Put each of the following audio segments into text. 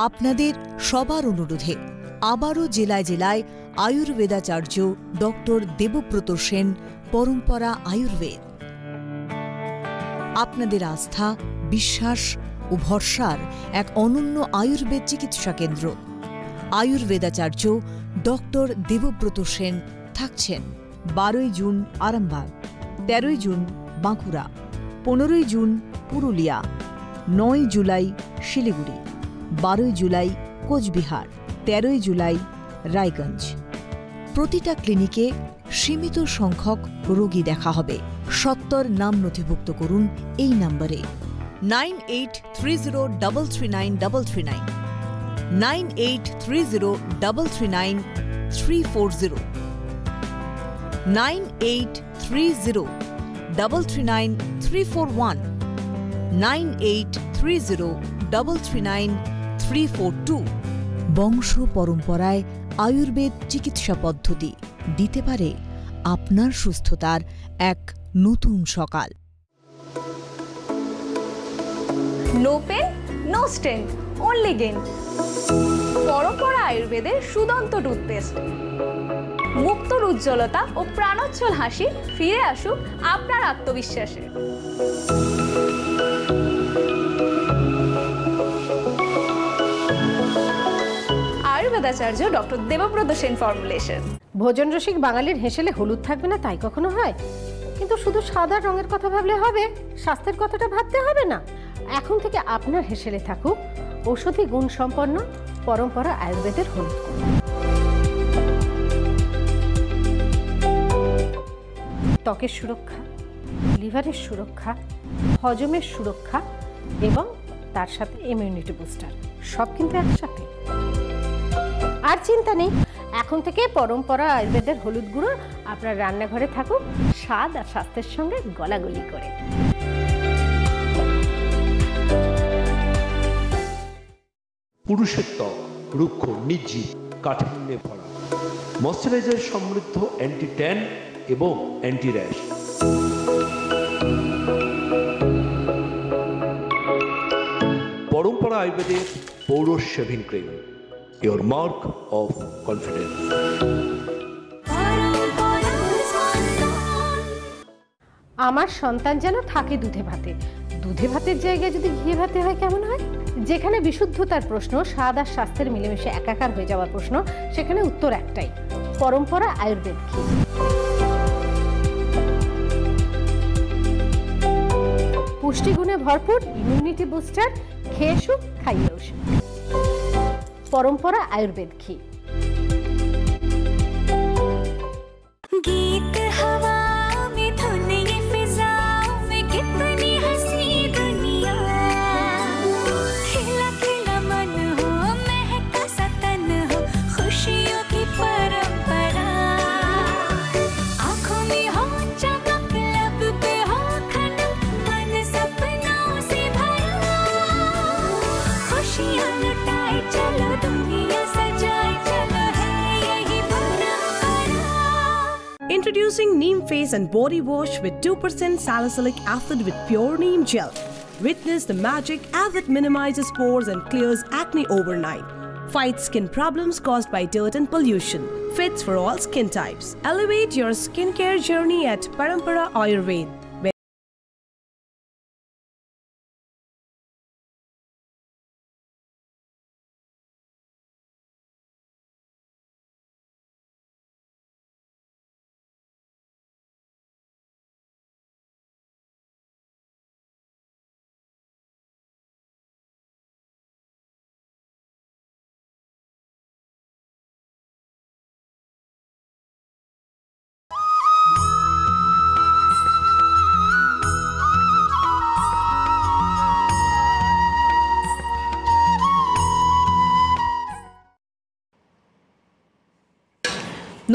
আপনাদের সবার অনুরোধে আবারও জেলায় জেলায় আয়ুর্বেদাচার্য ডক্টর দেবব্রত সেন, পরম্পরা আয়ুর্বেদ। আপনাদের আস্থা, বিশ্বাস ও ভরসার এক অনন্য আয়ুর্বেদ চিকিৎসা কেন্দ্র। আয়ুর্বেদাচার্য ডক্টর দেবব্রত সেন থাকছেন 12ই জুন আরামবাগ, 13ই জুন বাঁকুড়া, 15ই জুন পুরুলিয়া, 9ই জুলাই শিলিগুড়ি, 12ই জুলাই কোচবিহার, 13ই জুলাই রায়গঞ্জ। প্রতিটা ক্লিনিকে সীমিত সংখ্যক রোগী দেখা হবে। সত্বর নাম নথিভুক্ত করুন এই নম্বরে 9830339339, 9830339340, 9830339341, 9830339342। বংশ পরম্পরায় আয়ুর্বেদ চিকিৎসা পদ্ধতি দিতে পারে আপনার সুস্থতার এক নতুন সকাল। No pain, no strain, only gain. পরম্পরা আয়ুর্বেদের সুদন্ত টুথপেস্ট। মুক্তর উজ্জ্বলতা ও প্রাণোচ্ছল হাসি ফিরে আসুক আপনার আত্মবিশ্বাসে। আয়ুর্বেদাচার্য ডক্টর দেবব্রত সেন ফর্মুলেশন। ভোজন রসিক বাঙালির হেসেলে হলুদ থাকবে না তাই কখনো হয়? কিন্তু শুধু সাদা রঙের কথা ভাবলে হবে? স্বাস্থ্যের কথাটা ভাবতে হবে না? এখন থেকে আপনার হেসেলে থাকুক ঔষধি গুণ সম্পন্ন পরম্পরা আয়ুর্বেদের হলুদ। ত্বকের সুরক্ষা, লিভারের সুরক্ষা, হজমের সুরক্ষা এবং তার সাথে ইমিউনিটি বুস্টার, সব কিন্তু একসাথে। আর চিন্তা নেই, এখন থেকে পরম্পরা আয়ুর্বেদের হলুদ গুঁড়ো আপনার রান্নাঘরে থাকুক স্বাদ আর স্বাস্থ্যের সঙ্গে গলাগলি করে। পুরুষের ত্বক রুক্ষ, নির্জীব, কাঠিন্যে ভরা, ময়শ্চারাইজার সমৃদ্ধ, অ্যান্টি ট্যান এবং অ্যান্টি র্যাশ। পরম্পরা আয়ুর্বেদের Paurush shaving cream, your mark of confidence. আমার সন্তান যেন থাকে দুধে ভাতে। দুধে ভাতের জায়গায় যদি ঘিয়ে ভাতে হয় কেমন হয়? যেখানে বিশুদ্ধতার প্রশ্ন, স্বাদ আর স্বাস্থ্যের মিলেমিশে একাকার হয়ে যাওয়ার প্রশ্ন, সেখানে উত্তর একটাই, পরম্পরা আয়ুর্বেদ ঘি। পুষ্টিগুণে ভরপুর, ইমিউনিটি বুস্টার, খেয়ে সুখ, খাইয়ে ওষুধ। পরম্পরা আয়ুর্বেদ ঘি। गीत हवा में धुन ये फिजा में कितनी हंसी दुनिया, खिला खिला मन हो, महका सा तन हो, खुशियों की परंपरा। आँखों में हो चमक, लब पे हो खनक, मन सपनों से भरा। खुशियाँ लुटाए चलो, दुनिया सजाए चलो, है यही परंपरा। Introducing Neem Face and Body Wash with 2% salicylic acid with pure neem gel. Witness the magic as it minimizes pores and clears acne overnight. Fights skin problems caused by dirt and pollution. Fits for all skin types. Elevate your skincare journey at Parampara Ayurved.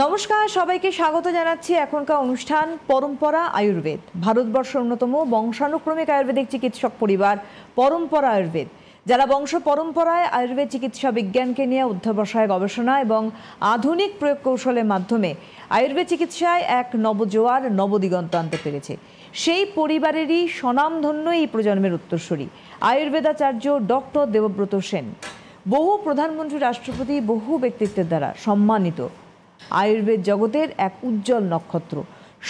নমস্কার, সবাইকে স্বাগত জানাচ্ছি এখনকার অনুষ্ঠান পরম্পরা আয়ুর্বেদ। ভারতবর্ষের অন্যতম বংশানুক্রমিক আয়ুর্বেদিক চিকিৎসক পরিবার পরম্পরা আয়ুর্বেদ, যারা বংশ পরম্পরায় আয়ুর্বেদ চিকিৎসা বিজ্ঞানকে নিয়ে অধ্যবসায়, গবেষণা এবং আধুনিক প্রয়োগ কৌশলের মাধ্যমে আয়ুর্বেদ চিকিৎসায় এক নবজোয়ার, নবদিগন্ত আনতে পেরেছে। সেই পরিবারেরই স্বনামধন্য এই প্রজন্মের উত্তরসূরি আয়ুর্বেদাচার্য ডক্টর দেবব্রত সেন। বহু প্রধানমন্ত্রী, রাষ্ট্রপতি, বহু ব্যক্তিত্বের দ্বারা সম্মানিত আয়ুর্বেদ জগতের এক উজ্জ্বল নক্ষত্র।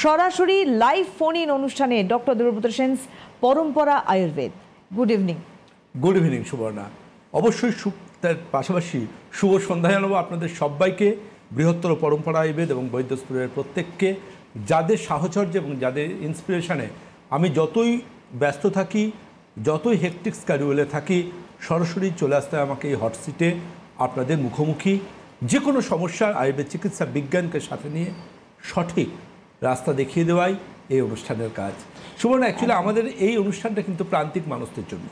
সরাসরি লাইভ ফোন ইন অনুষ্ঠানে doctor Debabrata Sen, Parampara Ayurveda. Good evening. Good evening Subarna. অবশ্যই তার পাশাপাশি শুভ সন্ধ্যা জানাবো আপনাদের সবাইকে, বৃহত্তর পরম্পরা আয়ুর্বেদ এবং বৈদ্যস্পুরের প্রত্যেককে, যাদের সাহচর্য এবং যাদের ইন্সপিরেশনে আমি যতই ব্যস্ত থাকি, যতই হেকটিক স্ক্যাডিউলে থাকি, সরাসরি চলে আসতে হয় আমাকে এই হট সিটে আপনাদের মুখোমুখি যে কোনো সমস্যার আয়ুর্বেদ চিকিৎসা বিজ্ঞানকে সাথে নিয়ে সঠিক রাস্তা দেখিয়ে দেওয়াই এই অনুষ্ঠানের কাজ। সুবর্ণা, অ্যাকচুয়ালি আমাদের এই অনুষ্ঠানটা কিন্তু প্রান্তিক মানুষদের জন্য,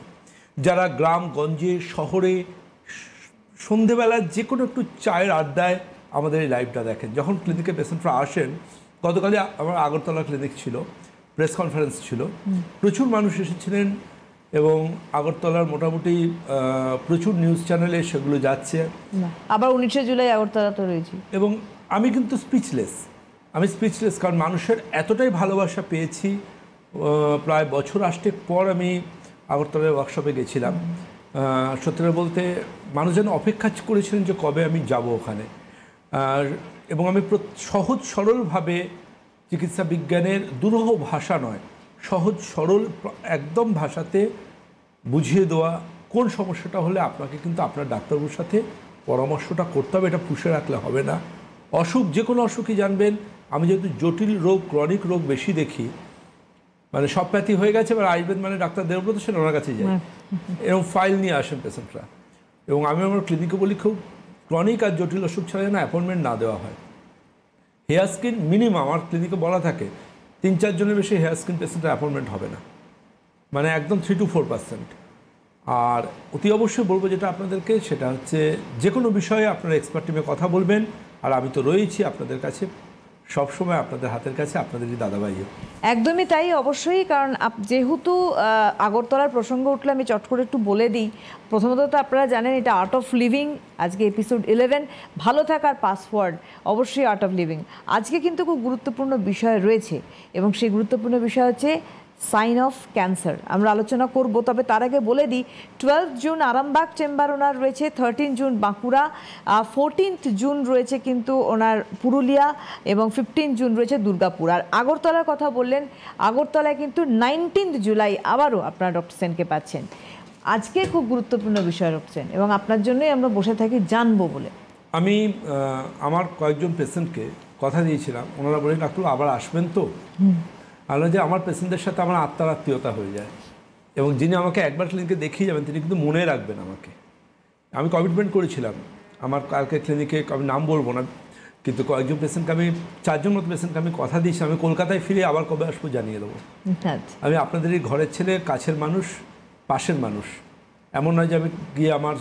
যারা গ্রামগঞ্জে, শহরে সন্ধেবেলার যে কোনো একটু চায়ের আড্ডায় আমাদের এই লাইভটা দেখেন। যখন ক্লিনিকে পেশেন্টরা আসেন, গতকালই আমার আগরতলা ক্লিনিক ছিল, প্রেস কনফারেন্স ছিল, প্রচুর মানুষ এসেছিলেন এবং আগরতলার মোটামুটি প্রচুর নিউজ চ্যানেলে সেগুলো যাচ্ছে। আবার 19 জুলাই আগরতলা তো রয়েছে এবং আমি কিন্তু স্পিচলেস, কারণ মানুষের এতটাই ভালোবাসা পেয়েছি। প্রায় বছর 8 পর আমি আগরতলার ওয়ার্কশপে গেছিলাম। সত্যি বলতে মানুষ যেন অপেক্ষা করেছিলেন যে কবে আমি যাব ওখানে। এবং আমি সহজ সরলভাবে চিকিৎসা বিজ্ঞানের দুরূহ ভাষা নয়, সহজ সরল একদম ভাষাতে বুঝিয়ে দেওয়া, কোন সমস্যাটা হলে আপনাকে কিন্তু আপনার ডাক্তারবাবুর সাথে পরামর্শটা করতে হবে, এটা পুষে রাখলে হবে না। অসুখ যে কোনো অসুখই জানবেন। আমি যেহেতু জটিল রোগ, ক্রনিক রোগ বেশি দেখি, মানে সব প্যাথি হয়ে গেছে, এবার আয়ুর্বেদ মানে ডাক্তার দেবব্রত সেন ওনার কাছে যাই, এরকম ফাইল নিয়ে আসেন পেশেন্টরা। এবং আমি আমার ক্লিনিকে বলি খুব ক্রনিক আর জটিল অসুখ ছাড়া যেন অ্যাপয়েন্টমেন্ট না দেওয়া হয়। হেয়ার স্কিন মিনিমাম আমার ক্লিনিকে বলা থাকে 3-4 জনের বেশি হেয়ার স্কিন পেশেন্টের অ্যাপয়েন্টমেন্ট হবে না, মানে একদম 3 to 4%। আর অতি অবশ্যই বলবো যেটা আপনাদেরকে, সেটা হচ্ছে যে কোনো বিষয়ে আপনারা এক্সপার্ট টিমে কথা বলবেন, আর আমি তো রয়েছি আপনাদের কাছে সবসময়, আপনাদের হাতের কাছে, আপনাদেরই দাদাভাইও। একদমই তাই, অবশ্যই। কারণ যেহেতু আগরতলার প্রসঙ্গ উঠলে আমি চট করে একটু বলে দিই। প্রথমত তো আপনারা জানেন এটা আর্ট অফ লিভিং, আজকে এপিসোড 11, ভালো থাকার পাসওয়ার্ড, অবশ্যই আর্ট অফ লিভিং। আজকে কিন্তু খুব গুরুত্বপূর্ণ বিষয় রয়েছে এবং সেই গুরুত্বপূর্ণ বিষয় হচ্ছে সাইন অফ ক্যান্সার। আমরা আলোচনা করব, তবে তার আগে বলে দিই 12 জুন আরামবাগ চেম্বার ওনার রয়েছে, 13 জুন বাঁকুড়া, 14 জুন রয়েছে কিন্তু ওনার পুরুলিয়া, এবং 15 জুন রয়েছে দুর্গাপুর। আর আগরতলার কথা বললেন, আগরতলায় কিন্তু 19 জুলাই আবারও আপনারা ডক্টর সেনকে পাচ্ছেন। আজকে খুব গুরুত্বপূর্ণ বিষয় রাখছেন এবং আপনার জন্যই আমরা বসে থাকি জানবো বলে। আমি আমার কয়েকজন পেশেন্টকে কথা দিয়েছিলাম, ওনারা বলেন ডাক্তার আবার আসবেন তো। আলো যে আমার পেশেন্টদের সাথে আমার আত্মার আত্মীয়তা হয়ে যায়, এবং যিনি আমাকে একবার ক্লিনিকে দেখিয়ে যাবেন তিনি কিন্তু মনে রাখবেন আমাকে। আমি কমিটমেন্ট করেছিলাম আমার কালকে ক্লিনিকে, আমি নাম বলবো না, কিন্তু কয়েকজন পেশেন্টকে আমি 4 জন মতো পেশেন্টকে আমি কথা দিয়েছি আমি কলকাতায় ফিরে আবার কবে আসবো জানিয়ে দেবো। আমি আপনাদের এই ঘরের ছেলে, কাছের মানুষ, পাশের মানুষ। এমন নয় যে আমি গিয়ে আমার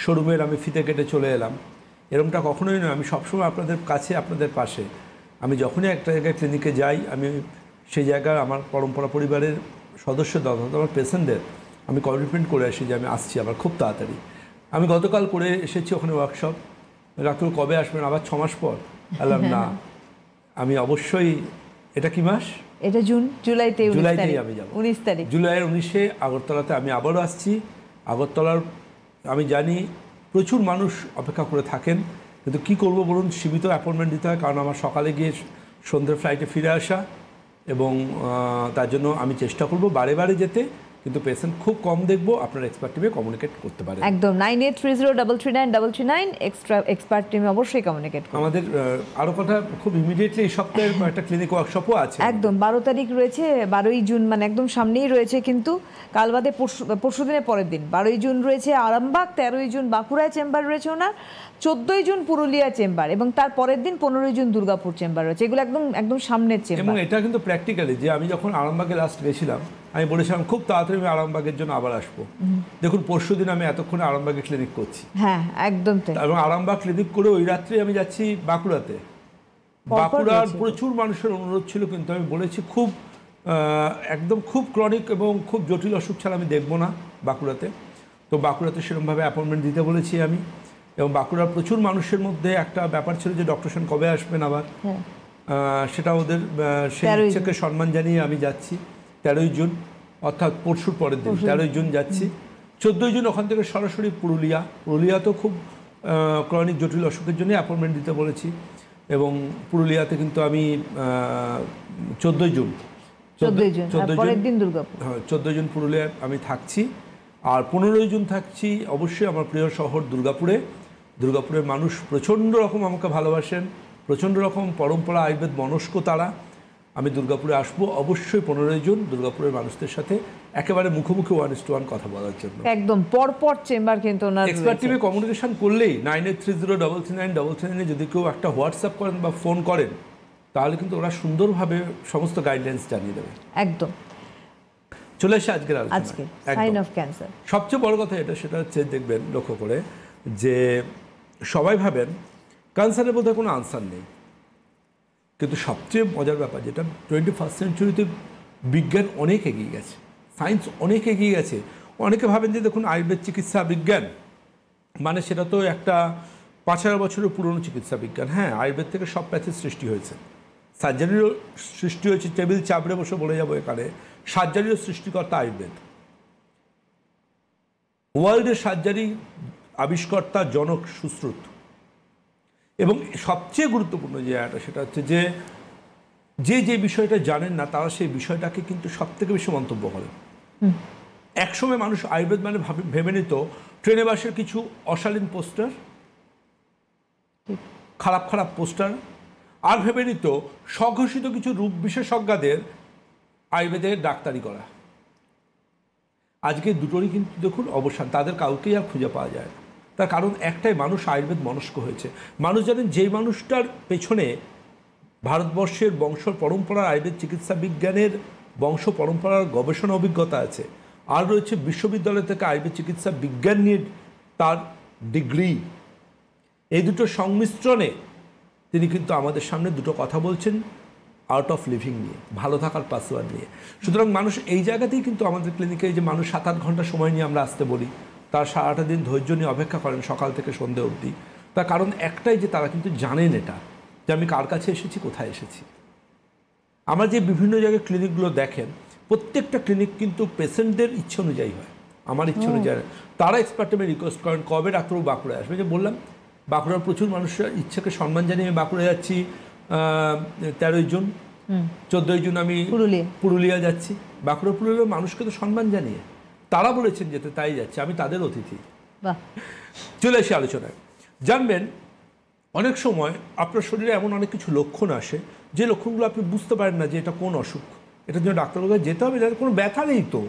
শোরুমের আমি ফিতে কেটে চলে এলাম, এরকমটা কখনোই নয়। আমি সবসময় আপনাদের কাছে, আপনাদের পাশে। আমি যখনই একটা জায়গায় ক্লিনিকে যাই, আমি সেই জায়গায় আমার পরম্পরা পরিবারের সদস্যদের, আমার পেশেন্টদের আমি কমিটমেন্ট করে আসি যে আমি আসছি আবার খুব তাড়াতাড়ি। আমি গতকাল করে এসেছি ওখানে ওয়ার্কশপ, ডাক্তার কবে আসবেন? আবার 6 মাস পর। বললাম না, আমি অবশ্যই, এটা কি মাস? এটা জুন, জুলাইতেই আমি যাব, 19 তারিখ, জুলাইয়ের 19-এ আগরতলাতে আমি আবারও আসছি। আগরতলার আমি জানি প্রচুর মানুষ অপেক্ষা করে থাকেন, কিন্তু কী করবো বলুন, সীমিত অ্যাপয়েন্টমেন্ট দিতে হয়, কারণ আমার সকালে গিয়ে সন্ধ্যের ফ্লাইটে ফিরে আসা, এবং তার জন্য আমি চেষ্টা করব বারে বারে যেতে, কিন্তু পেশেন্ট খুব কম দেখবো। আপনার এক্সপার্ট টিমে কমিউনিকেট করতে পারেন একদম 9830339399 এক্সপার্ট টিমে অবশ্যই কমিউনিকেট করুন। আমাদের আরও কথা, খুব ইমিডিয়েটলি এই সপ্তাহে একটা ক্লিনিক ওয়ার্কশপও আছে, একদম 12 তারিখ রয়েছে, 12ই জুন, মানে একদম সামনেই রয়েছে, কিন্তু কাল বাদে পরশু দিনের পরের দিন 12ই জুন রয়েছে আরামবাগ, 13ই জুন বাঁকুড়ায় চেম্বার রয়েছে ওনার, 14ই জুন পুরুলিয়া চেম্বার, এবং তার পরের দিন 15ই জুন দুর্গাপুর চেম্বার রয়েছে। এগুলো একদম একদম সামনের চেম্বার। এবং এটা কিন্তু প্র্যাকটিক্যালি, যে আমি যখন আরামবাগে লাস্ট গেছিলাম আমি বলেছিলাম খুব তাড়াতাড়ি আমি আরামবাগের জন্য আবার আসবো। দেখুন পরশু দিন আমি এতক্ষণে আরামবাগে ক্লিনিক করছি। হ্যাঁ একদম তাই। এবং আরামবাগ ক্লিনিক করে ওই রাত্রে আমি যাচ্ছি বাঁকুড়াতে। বাঁকুড়ার প্রচুর মানুষের অনুরোধ ছিল, কিন্তু আমি বলেছি খুব একদম খুব ক্রনিক এবং খুব জটিল অসুখ ছাড়া আমি দেখবো না বাঁকুড়াতে। তো বাঁকুড়াতে সেরকমভাবে অ্যাপয়েন্টমেন্ট দিতে বলেছি আমি। এবং বাঁকুড়ার প্রচুর মানুষের মধ্যে একটা ব্যাপার ছিল যে ডক্টর সেন কবে আসবেন আবার, সেটা ওদের সেই ইচ্ছাকে সম্মান জানিয়ে আমি যাচ্ছি 13ই জুন, অর্থাৎ পরশুর পরের দিন 13ই জুন যাচ্ছি। 14 জুন ওখান থেকে সরাসরি পুরুলিয়া তো খুব ক্রনিক জটিল অসুখের জন্য অ্যাপয়েন্টমেন্ট দিতে বলেছি, এবং পুরুলিয়াতে কিন্তু আমি 14 জুন পরের দিন দুর্গাপুর, হ্যাঁ 14 জুন পুরুলিয়ায় আমি থাকছি। আর 15 জুন থাকছি অবশ্যই আমার প্রিয় শহর দুর্গাপুরের মানুষ প্রচণ্ড রকম আমাকে ভালোবাসেন, প্রচণ্ড রকম পরম্পরা আয়ুর্বেদ মনস্ক তারা। আমি দুর্গাপুরে আসবো অবশ্যই 15 জুন দুর্গাপুরের মানুষদের সাথে একেবারে মুখোমুখি 1:1 কথা বলার জন্য। একদম পরপর চেম্বার কিন্তু ওনার এক্সপার্ট টিমে কমিউনিকেশন করলেই 9830339339 যদি কেউ একটা হোয়াটসঅ্যাপ করেন বা ফোন করেন তাহলে কিন্তু ওরা সুন্দরভাবে সমস্ত গাইডলাইন্স জানিয়ে দেবে। একদম। চলে আসে আজকে সাইন অফ ক্যান্সার। সবচেয়ে বড় কথা সেটা হচ্ছে দেখবেন লক্ষ্য করে যে সবাই ভাবেন ক্যান্সারের বোধহয় কোনো আনসার নেই, কিন্তু সবচেয়ে মজার ব্যাপার যেটা 21st সেঞ্চুরিতে বিজ্ঞান অনেক এগিয়ে গেছে, সায়েন্স অনেক এগিয়ে গেছে। অনেকে ভাবেন যে দেখুন আয়ুর্বেদ চিকিৎসা বিজ্ঞান মানে সেটা তো একটা 5000 বছরের পুরনো চিকিৎসা বিজ্ঞান। হ্যাঁ, আয়ুর্বেদ থেকে সব প্যাথের সৃষ্টি হয়েছে, সার্জারিরও সৃষ্টি হয়েছে, টেবিল চাপড়ে বসে বলে যাবো এখানে সার্জারিরও সৃষ্টিকর্তা আয়ুর্বেদ, ওয়ার্ল্ডের সার্জারি আবিষ্কর্তা জনক সুশ্রুত। এবং সবচেয়ে গুরুত্বপূর্ণ যে জায়গাটা সেটা হচ্ছে যে বিষয়টা জানেন না তারা সেই বিষয়টাকে কিন্তু সব থেকে বেশি মন্তব্য করেন। একসময় মানুষ আয়ুর্বেদ মানে ভেবে নিত ট্রেনে বাসের কিছু অশালীন পোস্টার, খারাপ পোস্টার, আর ভেবে নিত স্বঘোষিত কিছু রূপ বিশেষজ্ঞদের আয়ুর্বেদের ডাক্তারি করা। আজকে দুটোরই কিন্তু দেখুন অবসান, তাদের কাউকেই আর খুঁজে পাওয়া যায় না। তার কারণ একটাই, মানুষ আয়ুর্বেদ মনস্ক হয়েছে। মানুষ জানেন যেই মানুষটার পেছনে ভারতবর্ষের বংশ পরম্পরার আয়ুর্বেদ চিকিৎসা বিজ্ঞানের বংশ পরম্পরার গবেষণা অভিজ্ঞতা আছে, আর রয়েছে বিশ্ববিদ্যালয় থেকে আয়ুর্বেদ চিকিৎসা বিজ্ঞান নিয়ে তার ডিগ্রি, এই দুটো সংমিশ্রণে তিনি কিন্তু আমাদের সামনে দুটো কথা বলছেন আর্ট অফ লিভিং নিয়ে, ভালো থাকার পাসওয়ার্ড নিয়ে। সুতরাং মানুষ এই জায়গাতেই কিন্তু আমাদের ক্লিনিকে যে মানুষ 7-8 ঘন্টা সময় নিয়ে আমরা আসতে বলি, তার সারাটা দিন ধৈর্য নিয়ে অপেক্ষা করেন সকাল থেকে সন্ধে অবধি, তার কারণ একটাই যে তারা কিন্তু জানেন এটা যে আমি কার কাছে এসেছি, কোথায় এসেছি। আমরা যে বিভিন্ন জায়গায় ক্লিনিকগুলো দেখেন প্রত্যেকটা ক্লিনিক কিন্তু পেশেন্টদের ইচ্ছে অনুযায়ী হয়, আমার ইচ্ছে অনুযায়ী। তারা এক্সপার্ট টিমে রিকোয়েস্ট করেন কবে ডাক্তারবাবু বাঁকুড়ায় আসবে। যে বললাম বাঁকুড়ার প্রচুর মানুষের ইচ্ছাকে সম্মান জানিয়ে আমি বাঁকুড়া যাচ্ছি 13 জুন, 14 জুন আমি পুরুলিয়া যাচ্ছি। বাঁকুড়া পুরুলিয়ার মানুষকে তো সম্মান জানিয়ে তারা বলেছেন যেতে, তাই যাচ্ছে, আমি তাদের অতিথি। চলে এসে আলোচনায় জানবেন অনেক সময় আপনার শরীরে এমন অনেক কিছু লক্ষণ আসে যে লক্ষণগুলো আপনি বুঝতে পারেন না যে এটা কোন অসুখ, এটার জন্য ডাক্তারের কাছে যেতে হবে, যাদের কোনো ব্যথা নেই, তো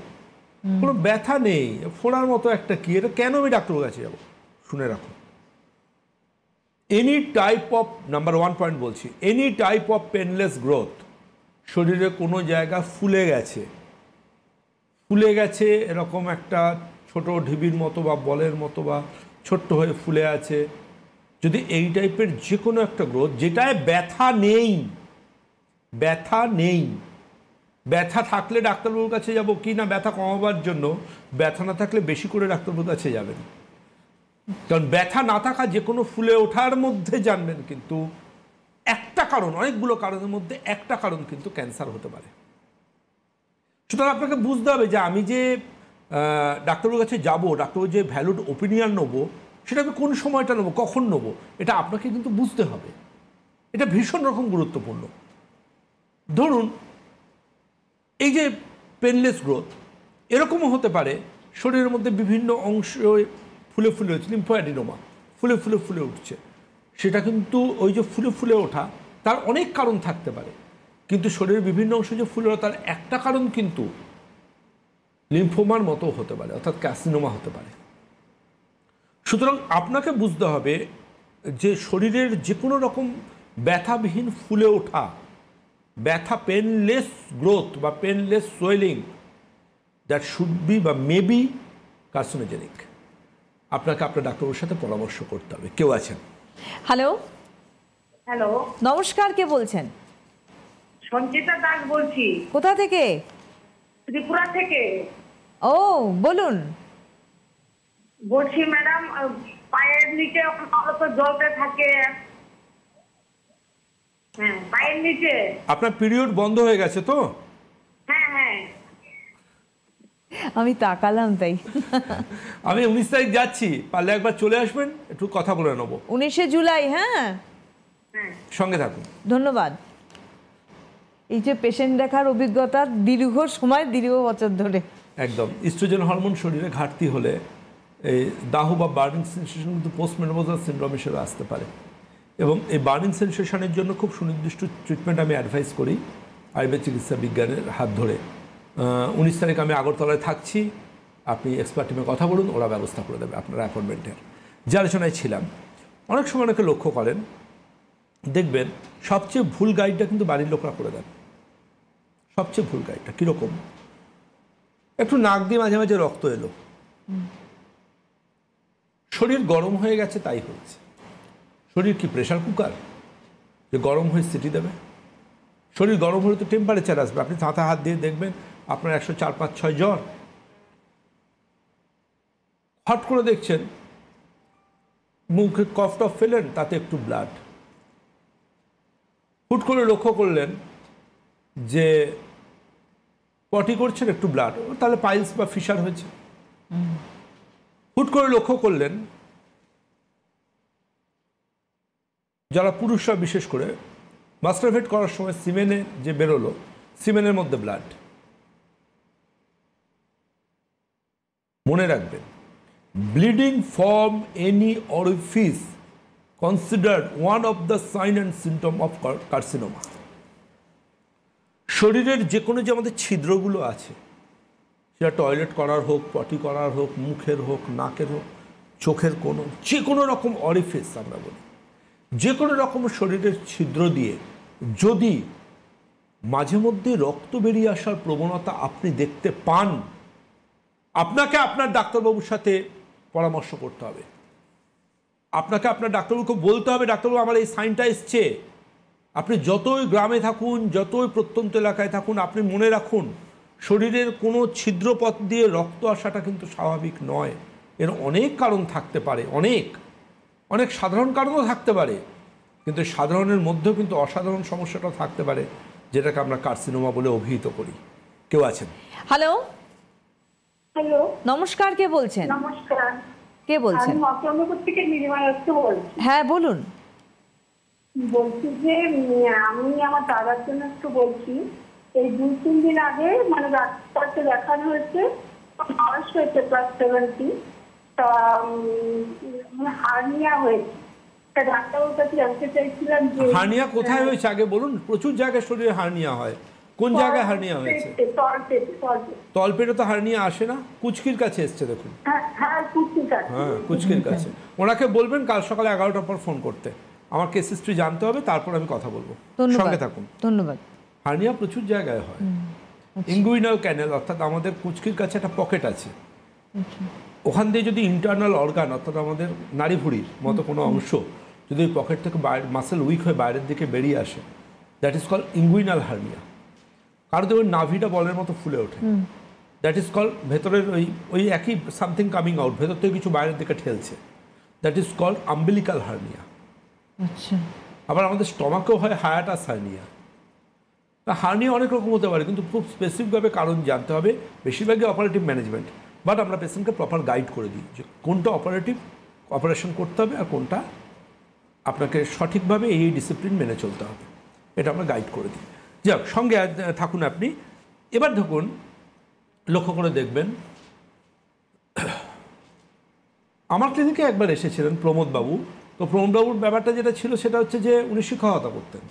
কোনো ব্যথা নেই, ফোড়ার মতো একটা কি, এটা কেন আমি ডাক্তারের কাছে যাবো? শুনে রাখুন, any type of, number 1 point বলছি, any type of painless growth, শরীরে কোনো জায়গা ফুলে গেছে এরকম একটা ছোট ঢিবির মতো বা বলের মতো বা ছোট্ট হয়ে ফুলে আছে, যদি এই টাইপের যে কোনো একটা গ্রোথ যেটায় ব্যথা নেই, ব্যথা থাকলে ডাক্তারবাবুর কাছে যাব কি না ব্যথা কমাবার জন্য, ব্যথা না থাকলে বেশি করে ডাক্তারবাবুর কাছে যাবেন। কারণ ব্যথা না থাকা যে কোনো ফুলে ওঠার মধ্যে জানবেন কিন্তু একটা কারণ, অনেকগুলো কারণের মধ্যে একটা কারণ কিন্তু ক্যান্সার হতে পারে। সুতরাং আপনাকে বুঝতে হবে যে আমি যে ডাক্তারবাবুর কাছে যাব, ডাক্তারবাবু যে ভ্যালিড ওপিনিয়ন নেবো সেটা আমি কোন সময়টা নেবো, কখন নেবো, এটা আপনাকে কিন্তু বুঝতে হবে। এটা ভীষণ রকম গুরুত্বপূর্ণ। ধরুন এই যে পেনলেস গ্রোথ, এরকমও হতে পারে শরীরের মধ্যে বিভিন্ন অংশ ফুলে হচ্ছে, লিম্ফোঅ্যাডিনোমা ফুলে উঠছে, সেটা কিন্তু ওই যে ফুলে ওঠা তার অনেক কারণ থাকতে পারে, কিন্তু শরীরের বিভিন্ন অংশ যে ফুলে ওঠা তার একটা কারণ কিন্তু লিম্ফোমার মতো হতে পারে, অর্থাৎ ক্যাসিনোমা হতে পারে। সুতরাং আপনাকে বুঝতে হবে যে শরীরের যে কোনো রকম ব্যথাবিহীন ফুলে ওঠা, পেনলেস গ্রোথ বা painless swelling, that should be বা মেবি কার্সিনোজেনিক। আপনাকে আপনার ডাক্তারের সাথে পরামর্শ করতে হবে। কেউ আছেন? হ্যালো, হ্যালো, নমস্কার, কে বলছেন? সঞ্চিতা দাস বলছি। কোথা থেকে? ত্রিপুরা থেকে। ও, বলুন। বলছি ম্যাডাম, পায়ের নিচে অল্প জ্বলতে থাকে। হ্যাঁ, পায়ের নিচে। আপনার পিরিয়ড বন্ধ হয়ে গেছে তো? হ্যাঁ। আমি তাকালাম তাই। আমি 19 তারিখ যাচ্ছি, পারলে একবার চলে আসবেন, একটু কথা বলে নেবো। 19শে জুলাই, হ্যাঁ সঙ্গে থাকুন। ধন্যবাদ। এই যে পেশেন্ট দেখার অভিজ্ঞতা দীর্ঘ সময়, দীর্ঘ বছর ধরে। একদম। ইস্ট্রোজেন হরমোন শরীরে ঘাটতি হলে এই দাহ বা বার্নিং সেন্সেশন কিন্তু পোস্ট মেনোপজাল সিনড্রোম হিসেবে আসতে পারে, এবং এই বার্নিং সেন্সেশনের জন্য খুব সুনির্দিষ্ট ট্রিটমেন্ট আমি অ্যাডভাইস করি আয়ুর্বেদ চিকিৎসা বিজ্ঞানের হাত ধরে। 19 তারিখ আমি আগরতলায় থাকছি, আপনি এক্সপার্ট টিমে কথা বলুন, ওরা ব্যবস্থা করে দেবে আপনার অ্যাপয়েন্টমেন্টের। যে আলোচনায় ছিলাম, অনেক সময় অনেকে লক্ষ্য করেন, দেখবেন সবচেয়ে ভুল গাইডটা কিন্তু বাড়ির লোকরা করে দেন। সবচেয়ে ভুল গাইডটা কীরকম? একটু নাক দিয়ে মাঝে মাঝে রক্ত এলো, শরীর গরম হয়ে গেছে তাই হচ্ছে। শরীর কি প্রেশার কুকার যে গরম হয়ে সিটি দেবে? শরীর গরম হলে তো টেম্পারেচার আসবে। আপনি হাতে হাত দিয়ে দেখবেন আপনার 104, 5, 6 জ্বর। হট করে দেখছেন মুখে কফ টফ ফেলেন, তাতে একটু ব্লাড। হুট করে লক্ষ্য করলেন যে পটি করছেন, একটু ব্লাড, তাহলে পাইলস বা ফিশার হয়েছে। হুট করে লক্ষ্য করলেন, যারা পুরুষরা বিশেষ করে মাস্টারবেট করার সময় সিমেনে যে বেরোলো, সিমেনের মধ্যে ব্লাড। মনে রাখবেন, bleeding from any orifice considered one of the sign and symptom of carcinoma. শরীরের যে কোনো যে আমাদের ছিদ্রগুলো আছে, সেটা টয়লেট করার হোক, পটি করার হোক, মুখের হোক, নাকের হোক, চোখের কোনো, যে কোনো রকম অরিফিস আমরা বলি, যে কোনো রকম শরীরের ছিদ্র দিয়ে যদি মাঝে মধ্যে রক্ত বেরিয়ে আসার প্রবণতা আপনি দেখতে পান, আপনাকে আপনার ডাক্তারবাবুর সাথে পরামর্শ করতে হবে। আপনাকে আপনার ডাক্তারবাবুকে বলতে হবে, ডাক্তারবাবু আমার এই সাইনটা এসছে। আপনি যতই গ্রামে থাকুন, যতই প্রত্যন্ত এলাকায় থাকুন, আপনি মনে রাখুন শরীরের কোনো ছিদ্রপথ দিয়ে রক্ত আসাটা কিন্তু স্বাভাবিক নয়। এর অনেক কারণ থাকতে পারে, অনেক অনেক সাধারণ কারণও থাকতে পারে, কিন্তু সাধারণের মধ্যেও কিন্তু অসাধারণ সমস্যাটাও থাকতে পারে, যেটাকে আমরা কার্সিনোমা বলে অভিহিত করি। কেউ আছেন? হ্যালো, হ্যালো, নমস্কার, কে বলছেন? নমস্কার, কে বলছেন? আমি মকরমপুর থেকে নীলিমা দত্ত বলছি। হ্যাঁ বলুন। বলছি যে আমি আমার দাদার জন্য একটু বলছি। এই 2-3 দিন আগে মানে ডাক্তারকে দেখানো হয়েছে, বয়স হয়েছে +70, তা হার্নিয়া হয়েছে। তা ডাক্তারের কাছে জানতে চাইছিলাম যে হার্নিয়া কোথায় হয়েছে আগে বলুন। প্রচুর জায়গায় শরীরে হার্নিয়া হয়, কোন জায়গায় হার্নিয়া হয়েছে? তলপেটে তো হার্নিয়া আসে না, কুচকির কাছে এসছে দেখুন। হ্যাঁ, কুচকির কাছে। ওনাকে বলবেন কাল সকালে 11টার পর ফোন করতে। আমার কেস হিস্ট্রি জানতে হবে, তারপর আমি কথা বলবো। সঙ্গে থাকুন। ধন্যবাদ। হার্নিয়া প্রচুর জায়গায় হয়। ইনগুইনাল ক্যানেল, অর্থাৎ আমাদের কুচকির কাছে একটা পকেট আছে, ওখান দিয়ে যদি ইন্টারনাল অর্গান, অর্থাৎ আমাদের নাড়ি ভুঁড়ির মতো কোনো অংশ যদি ওই পকেট থেকে মাসেল উইক হয়ে বাইরের দিকে বেরিয়ে আসে, that is call inguinal hernia. কারো তো ওই নাভিটা বলের মতো ফুলে ওঠে, দ্যাট ইজ কল ভেতরের ওই একই সামথিং কামিং আউট, ভেতর থেকে কিছু বাইরের দিকে ঠেলছে, that is call umbilical hernia. আচ্ছা। আবার আমাদের স্টমাকেও হয় হায়াটাস হার্নিয়া। তা হার্নিয়া অনেক রকম হতে পারে, কিন্তু খুব স্পেসিফিকভাবে কারণ জানতে হবে। বেশিরভাগই অপারেটিভ ম্যানেজমেন্ট, বাট আমরা পেশেন্টকে প্রপার গাইড করে দিই যে কোনটা অপারেশন করতে হবে আর কোনটা আপনাকে সঠিকভাবে এই ডিসিপ্লিন মেনে চলতে হবে, এটা আমরা গাইড করে দিই। যাক, সঙ্গে থাকুন আপনি। এবার দেখুন, লক্ষ্য করে দেখবেন, আমার ক্লিনিকে একবার এসেছিলেন প্রমোদবাবু। তো প্রমোদবাবুর ব্যাপারটা যেটা ছিল সেটা হচ্ছে যে উনি শিক্ষকতা করতেন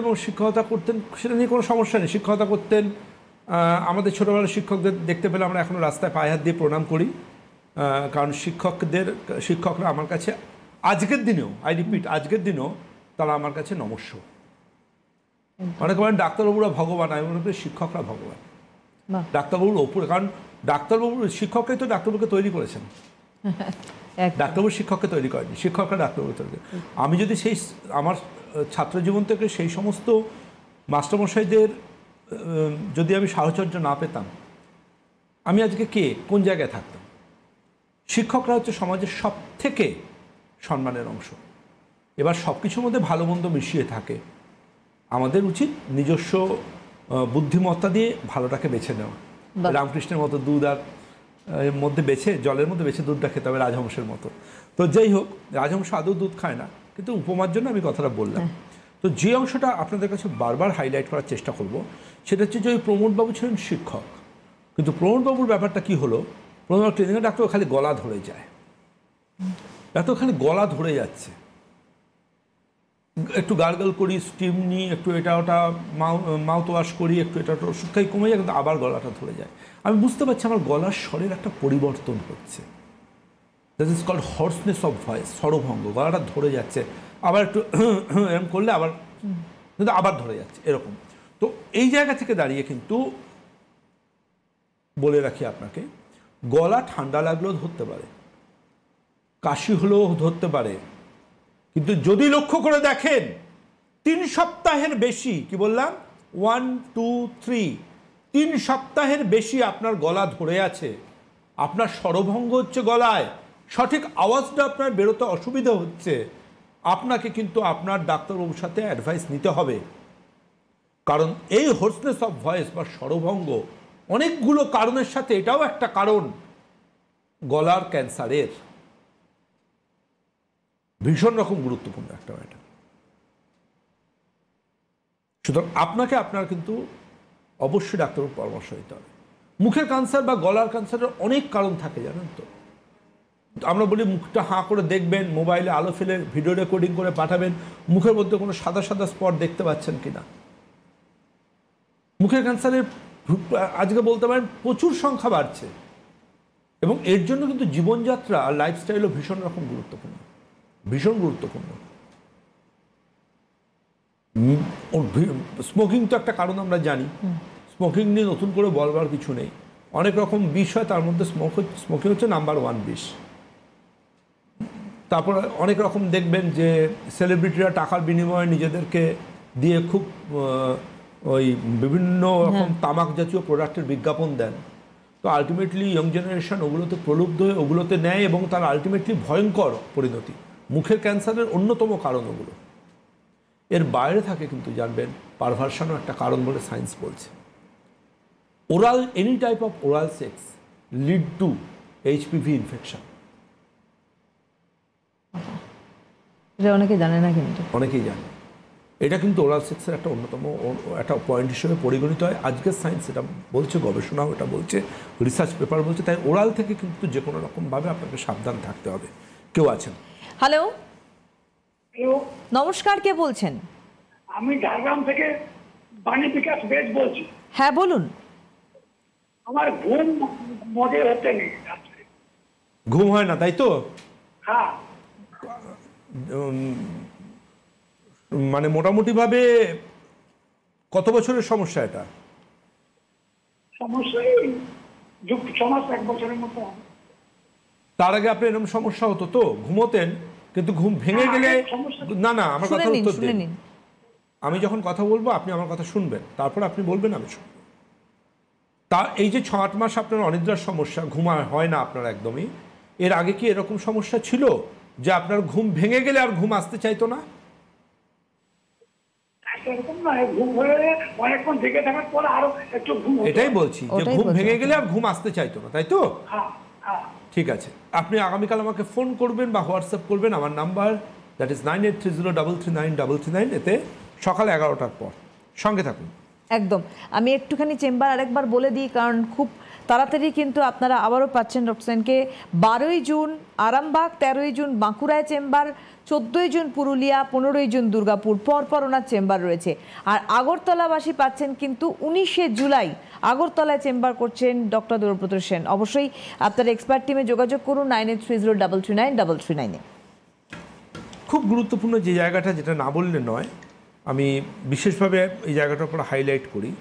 এবং শিক্ষকতা করতেন, সেটা নিয়ে কোনো সমস্যা নেই। শিক্ষকতা করতেন, আমাদের ছোটোবেলার শিক্ষকদের দেখতে পেলে আমরা এখনও রাস্তায় পায়ে হাত দিয়ে প্রণাম করি, কারণ শিক্ষকরা আমার কাছে আজকের দিনেও, আই রিপিট, আজকের দিনেও তারা আমার কাছে নমস্য। অনেকে বলেন ডাক্তারবাবুরা ভগবান, আমি মনে করি শিক্ষকরা ভগবান ডাক্তারবাবুর ওপরে, কারণ শিক্ষকরাই তো ডাক্তারবাবুকে তৈরি করেছেন, ডাক্তারবাবু শিক্ষককে তৈরি করেনি, শিক্ষকরা ডাক্তারবাবু তৈরি করেন। আমি যদি আমার ছাত্র জীবন থেকে সেই সমস্ত মাস্টারমশাইদের যদি আমি সাহচর্য না পেতাম, আমি আজকে কোন জায়গায় থাকতাম? শিক্ষকরা হচ্ছে সমাজের সব থেকে সম্মানের অংশ। এবার সব কিছুর মধ্যে ভালো মন্দ মিশিয়ে থাকে। আমাদের উচিত নিজস্ব বুদ্ধিমত্তা দিয়ে ভালোটাকে বেছে নেওয়া। রামকৃষ্ণের মতো দুধ আর এর মধ্যে বেছে, জলের মধ্যে বেছে দুধটা খেতে হবে রাজহংসের মতো। তো যাই হোক, রাজহংস আদৌ দুধ খায় না, কিন্তু উপমার জন্য আমি কথাটা বললাম। তো যে অংশটা আপনাদের কাছে বারবার হাইলাইট করার চেষ্টা করব সেটা হচ্ছে যে ওই প্রমোদবাবু ছিলেন শিক্ষক, কিন্তু প্রমোদবাবুর ব্যাপারটা কি হলো, প্রমোদ ট্রেনিংয়ে ডাক্তার খালি গলা ধরে যায়, ডাক্তার খালি গলা ধরে যাচ্ছে, একটু গার্গল করি, স্টিম নিই, একটু এটা ওটা মাউথ ওয়াশ করি, একটু এটা ওটা ওষুধ খাই, কমে যায়, কিন্তু আবার গলাটা ধরে যায়। আমি বুঝতে পারছি আমার গলার স্বরের একটা পরিবর্তন হচ্ছে, that is called hoarseness of voice, স্বরভঙ্গ, গলাটা ধরে যাচ্ছে, আবার একটু এরকম করলে আবার, কিন্তু আবার ধরে যাচ্ছে এরকম। তো এই জায়গা থেকে দাঁড়িয়ে কিন্তু বলে রাখি আপনাকে, গলা ঠান্ডা লাগলেও ধরতে পারে, কাশি হলেও ধরতে পারে, কিন্তু যদি লক্ষ্য করে দেখেন 3 সপ্তাহের বেশি, কি বললাম 1 2 3 3 সপ্তাহের বেশি আপনার গলা ধরে আছে, আপনার স্বরভঙ্গ হচ্ছে গলায়, সঠিক আওয়াজটা আপনার বেরোতে অসুবিধা হচ্ছে, আপনাকে কিন্তু আপনার ডাক্তারবাবুর সাথে অ্যাডভাইস নিতে হবে। কারণ এই হোর্সনেস অফ ভয়েস বা স্বরভঙ্গ অনেকগুলো কারণের সাথে এটাও একটা কারণ গলার ক্যান্সারের, ভীষণ রকম গুরুত্বপূর্ণ একটা ম্যাটার। সুতরাং আপনাকে আপনার কিন্তু অবশ্যই ডাক্তারের পরামর্শ নিতে হবে। মুখের ক্যান্সার বা গলার ক্যান্সারের অনেক কারণ থাকে, জানেন তো। আমরা বলি মুখটা হাঁ করে দেখবেন, মোবাইলে আলো ফেলে ভিডিও রেকর্ডিং করে পাঠাবেন, মুখের মধ্যে কোনো সাদা সাদা স্পট দেখতে পাচ্ছেন কিনা। মুখের ক্যান্সারের আজকে বলতে পারেন প্রচুর সংখ্যা বাড়ছে, এবং এর জন্য কিন্তু জীবনযাত্রা আর লাইফস্টাইলও ভীষণ রকম গুরুত্বপূর্ণ, ভীষণ গুরুত্বপূর্ণ। স্মোকিং তো একটা কারণ আমরা জানি, স্মোকিং নিয়ে নতুন করে বলবার কিছু নেই, অনেক রকম বিষ হয়, তার মধ্যে স্মোকিং হচ্ছে নাম্বার 1 বিষ। তারপর অনেক রকম দেখবেন যে সেলিব্রিটিরা টাকার বিনিময়ে নিজেদেরকে দিয়ে খুব ওই বিভিন্ন রকম তামাক জাতীয় প্রোডাক্টের বিজ্ঞাপন দেন। তো আলটিমেটলি ইয়ং জেনারেশন ওগুলোতে প্রলুব্ধ হয়ে ওগুলোতে নেয়, এবং তার আলটিমেটলি ভয়ঙ্কর পরিণতি। মুখের ক্যান্সারের অন্যতম কারণ ওগুলো। এর বাইরে থাকে কিন্তু জানবেন পারভার্সনও একটা কারণ বলে সায়েন্স বলছে। Oral, any type of oral sex lead to HPV infection. এটা অনেকে জানে না, কিন্তু অনেকেই জানে। এটা কিন্তু ওরাল সেক্সের একটা অন্যতম একটা পয়েন্ট হিসেবে পরিগণিত হয়। আজকের সায়েন্স এটা বলছে, গবেষণাও এটা বলছে, রিসার্চ পেপার বলছে। তাই ওরাল থেকে কিন্তু যে কোনো রকমভাবে আপনাকে সাবধান থাকতে হবে। কেউ আছেন? হ্যালো, হ্যালো, নমস্কার, কে বলছেন? আমি ঝাড়গ্রাম থেকে বাণী বিকাশ বেদ বলছি। হ্যাঁ বলুন। আমার ঘুম মজে হতে নেই, ঘুম হয় না, তাই তো? হ্যাঁ, মানে মোটামুটিভাবে কত বছরের সমস্যা এটা? সমস্যা 1 বছরের মতো। তার আগে আপনার এরকম সমস্যা হতো তো? ঘুমোতেন কিন্তু ঘুম ভেঙে গেলে? না না, আমার কথা উত্তর দিন। আমি যখন কথা বলবো আপনি আমার কথা শুনবেন, তারপর আপনি বলবেন, আমি শুনবো। তা এই যে 6-8 মাস আপনার অনিদ্রার সমস্যা, ঘুম হয় না আপনার একদমই, এর আগে কি এরকম সমস্যা ছিল যে আপনার ঘুম ভেঙে গেলে আর ঘুম আসতে চাইতো না? এরকম নয়, ঘুম হলে অনেকক্ষণ থেকে থাকার পর আরো একটু ঘুম। এটাই বলছি যে ঘুম ভেঙে গেলে আর ঘুম আসতে চাইতো না, তাই তো? হ্যাঁ হ্যাঁ। ঠিক আছে, আপনি আগামীকাল আমাকে ফোন করবেন বা হোয়াটসঅ্যাপ করবেন। আমার নাম্বার দ্যাট ইজ 9830339339, এতে সকাল 11টার পর সঙ্গে থাকুন। একদম। আমি একটুখানি চেম্বার আরেকবার বলে দিই, কারণ খুব তাড়াতাড়ি কিন্তু আপনারা আবারও পাচ্ছেন ডক্টর সেনকে। 12ই জুন আরামবাগ, 13ই জুন বাঁকুড়ায় চেম্বার, 14ই জুন পুরুলিয়া, 15ই জুন দুর্গাপুর, পরপর ওনার চেম্বার রয়েছে। আর আগরতলাবাসী পাচ্ছেন কিন্তু 19শে জুলাই আগরতলায় চেম্বার করছেন ডক্টর দেবব্রত সেন। অবশ্যই আপনার এক্সপার্ট টিমে যোগাযোগ করুন 9830339339। খুব গুরুত্বপূর্ণ যে জায়গাটা, যেটা না বললে নয়, আমি বিশেষভাবে এই জায়গাটার উপর হাইলাইট করি,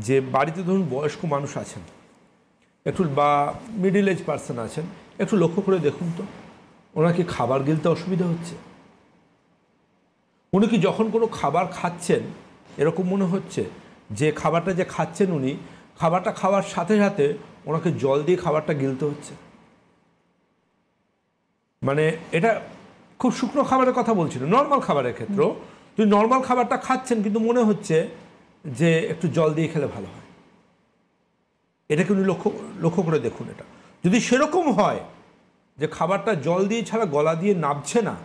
যে বাড়িতে ধরুন বয়স্ক মানুষ আছেন একটু, বা মিডিল এজ পার্সন আছেন, একটু লক্ষ্য করে দেখুন তো ওনার কি খাবার গিলতে অসুবিধা হচ্ছে? উনি কি যখন কোনো খাবার খাচ্ছেন এরকম মনে হচ্ছে যে খাবারটা যে খাচ্ছেন উনি, খাবারটা খাওয়ার সাথে সাথে ওনাকে জল দিয়ে খাবারটা গিলতে হচ্ছে? মানে এটা খুব শুকনো খাবারের কথা বলছিল, নর্মাল খাবারের ক্ষেত্রেও তুই নর্মাল খাবারটা খাচ্ছেন কিন্তু মনে হচ্ছে যে একটু জল দিয়ে খেলে ভালো হয়। এটা কিন্তু লক্ষ্য করে দেখুন। এটা যদি সেরকম হয় যে খাবারটা জল দিয়ে ছাড়া গলা দিয়ে নাবছে না,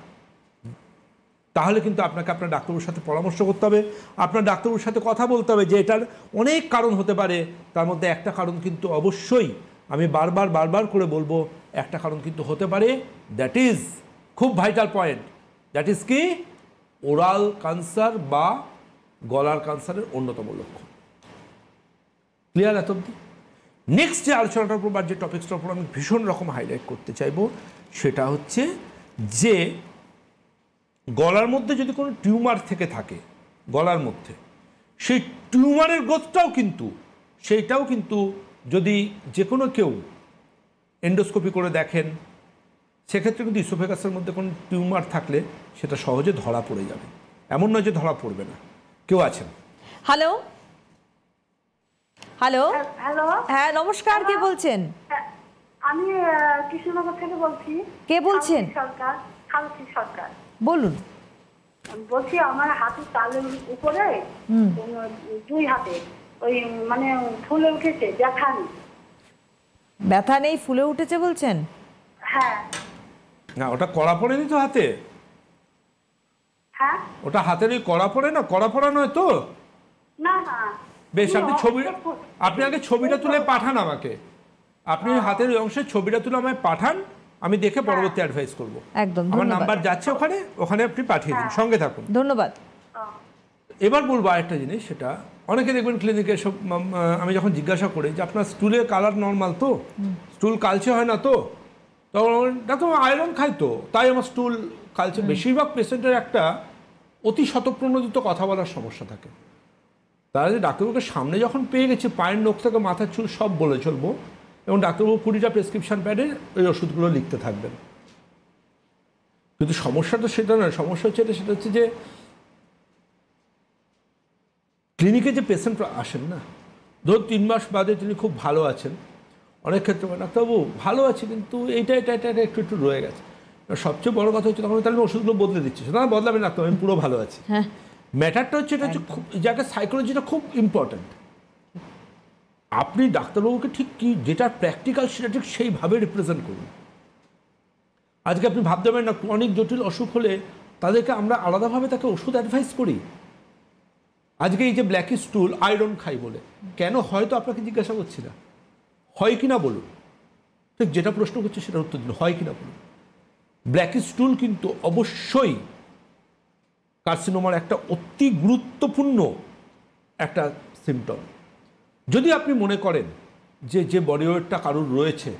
তাহলে কিন্তু আপনাকে আপনার ডাক্তারবাবুর সাথে পরামর্শ করতে হবে, আপনার ডাক্তারবাবুর সাথে কথা বলতে হবে যে এটার অনেক কারণ হতে পারে। তার মধ্যে একটা কারণ কিন্তু অবশ্যই, আমি বারবার করে বলবো, একটা কারণ কিন্তু হতে পারে, দ্যাট ইজ খুব ভাইটাল পয়েন্ট, দ্যাট ইজ কি ওরাল ক্যান্সার বা গলার ক্যান্সারের অন্যতম লক্ষণ। ক্লিয়ার এত অবধি? নেক্সট যে আলোচনাটার উপর বা যে টপিক্সটার উপর আমি ভীষণ রকম হাইলাইট করতে চাইব, সেটা হচ্ছে যে গলার মধ্যে যদি কোনো টিউমার থেকে থাকে গলার মধ্যে, সেই টিউমারের গ্রোথটাও কিন্তু যদি যে কোনো কেউ এন্ডোস্কোপি করে দেখেন, সেক্ষেত্রে কিন্তু ইসোফেগাসের মধ্যে কোনো টিউমার থাকলে সেটা সহজে ধরা পড়ে যাবে। এমন নয় যে ধরা পড়বে না। কেউ আছেন? হ্যালো হ্যালো হ্যালো, হ্যাঁ নমস্কার, কে বলছেন? আমি কৃষ্ণনগর থেকে বলছি। কে বলছেন? খালসি সরকার। বলুন। বলছি আমার হাতের তালুর উপরে দুই হাতে ওই মানে ফুলে উঠেছে, ব্যথা নেই। ব্যথা নেই, ফুলে উঠেছে বলছেন? হ্যাঁ। না, ওটা কড়া পড়েনি তো হাতে? হ্যাঁ, ওটা হাতের ওই কড়া পড়ে না, কড়া পড়া নয় তো? না না। বেশ, আপনি আগে ছবিটা তুলে পাঠান আমাকে। আপনি হাতের ওই অংশের ছবিটা তুলে আমায় পাঠান, আমি দেখে পরবর্তী অ্যাডভাইস করব। একদম, আমার নাম্বার যাচ্ছে ওখানে আপনি পাঠিয়ে দিন, সঙ্গে থাকুন। ধন্যবাদ। এবার বলবো আরেকটা জিনিস, সেটা অনেকে দেখবেন ক্লিনিকে সব, আমি যখন জিজ্ঞাসা করি যে আপনার স্টুলের কালার নর্মাল তো, স্টুল কালচে হয় না তো, তখন ডাক্তার আয়রন খাই তো, তাই আমার স্টুল কালচে। বেশিরভাগ পেশেন্টের একটা অতি শতপ্রণোদিত কথা বলার সমস্যা থাকে। তারা যে ডাক্তারবাবুকে সামনে যখন পেয়ে গেছে, পায়ের নখ থেকে মাথার চুল সব বলে চলবো, এবং ডাক্তারবাবু 20টা প্রেসক্রিপশন প্যাডে ওই ওষুধগুলো লিখতে থাকবেন। কিন্তু সমস্যাটা সেটা নয়, সমস্যা হচ্ছে সেটা হচ্ছে যে ক্লিনিকে যে পেশেন্ট আসেন না, ধর 3 মাস বাদে তিনি খুব ভালো আছেন, অনেক ক্ষেত্রে ডাক্তারবাবু ভালো আছে কিন্তু এইটা একটু রয়ে গেছে। সবচেয়ে বড় কথা হচ্ছে তখন তাহলে ওষুধগুলো বদলে দিচ্ছে, সেটা বদলাবে না, আমি পুরো ভালো আছি। ম্যাটারটা হচ্ছে এটা হচ্ছে খুব জায়গায় সাইকোলজিটা খুব ইম্পর্ট্যান্ট। আপনি ডাক্তারবাবুকে ঠিক কি যেটা প্র্যাকটিক্যাল সেটা ঠিক সেইভাবে রিপ্রেজেন্ট করুন। আজকে আপনি ভাবতে পারেন না, অনেক জটিল অসুখ হলে তাদেরকে আমরা আলাদাভাবে তাকে ওষুধ অ্যাডভাইস করি। আজকে এই যে ব্ল্যাকি স্টুল আয়রন খাই বলে কেন হয় তো আপনাকে জিজ্ঞাসা করছি না, হয় কি না বলুন, ঠিক যেটা প্রশ্ন করছে সেটা উত্তর দিন, হয় কি না বলুন। ব্ল্যাকি স্টুল কিন্তু অবশ্যই কার্সিনোমার একটা অতি গুরুত্বপূর্ণ একটা সিমটম। যদি আপনি মনে করেন যে বডি ওয়েটটা কারুর রয়েছে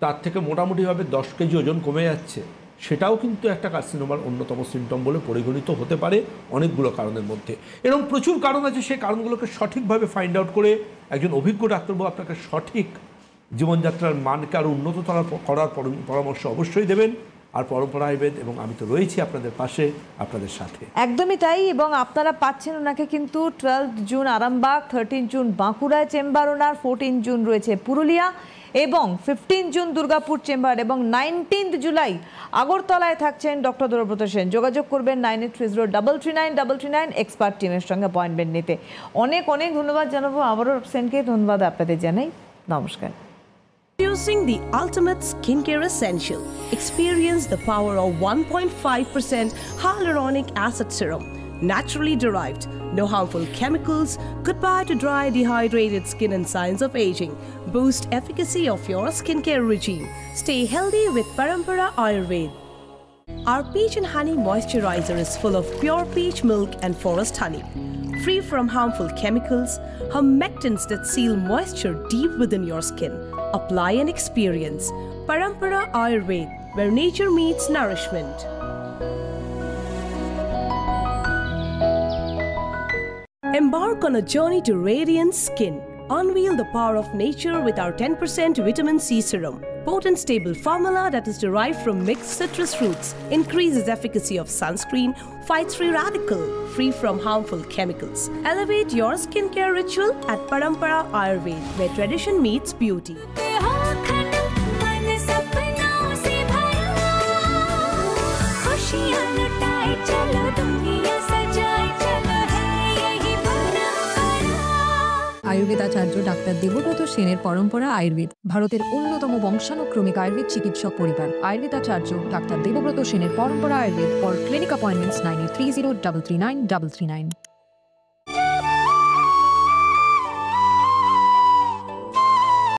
তার থেকে মোটামুটিভাবে 10 কেজি ওজন কমে যাচ্ছে, সেটাও কিন্তু একটা কার্সিনোমার অন্যতম সিমটম বলে পরিগণিত হতে পারে অনেকগুলো কারণের মধ্যে। এরকম প্রচুর কারণ আছে, সেই কারণগুলোকে সঠিকভাবে ফাইন্ড আউট করে একজন অভিজ্ঞ ডাক্তারবাবু আপনাকে সঠিক জীবনযাত্রার মানকে আরও উন্নত করার পরামর্শ অবশ্যই দেবেন। আর পরম্পরা আয়ুর্বেদ এবং আমি তো রয়েছি আপনাদের পাশে, আপনাদের সাথে। একদমই তাই। এবং আপনারা পাচ্ছেন ওনাকে কিন্তু 12 জুন আরামবাগ, 13 জুন বাঁকুড়ায় চেম্বার ওনার, 14 জুন রয়েছে পুরুলিয়া, এবং 15 জুন দুর্গাপুর চেম্বার, এবং 19 জুলাই আগরতলায় থাকছেন ডক্টর দেবব্রত সেন। যোগাযোগ করবেন 9830339999 এক্সপার্ট টিমের সঙ্গে অ্যাপয়েন্টমেন্ট নিতে। অনেক ধন্যবাদ জানাবো আবারও সেনকে, ধন্যবাদ আপনাদের জানাই, নমস্কার। Introducing the ultimate skincare essential. Experience the power of 1.5% hyaluronic acid serum, naturally derived, no harmful chemicals, goodbye to dry, dehydrated skin and signs of aging. Boost efficacy of your skincare regime. Stay healthy with Parampara Ayurveda. Our peach and honey moisturizer is full of pure peach milk and forest honey. Free from harmful chemicals, humectants that seal moisture deep within your skin. Apply and experience Parampara Ayurveda, where nature meets nourishment. Embark on a journey to radiant skin. Unveil the power of nature with our 10% vitamin C serum. Potent stable formula that is derived from mixed citrus fruits, increases efficacy of sunscreen, fights free radical, free from harmful chemicals. Elevate your skincare ritual at Parampara Ayurveda, where tradition meets beauty. खुशियाँ लुटाए चलो दुनिया सजाए चलो है यही परंपरा। আচার্য doctor Debabrata সেনের পরম্পরা আয়ুর্বেদ, ভারতের অন্যতম বংশানুক্রমিক আয়ুর্বেদ চিকিৎসক পরিবার। আয়ুর্বেদাচার্য ডাক্তার দেবব্রত সেনের পরম্পরা আয়ুর্বেদ। For clinic appointments 9830 339 339।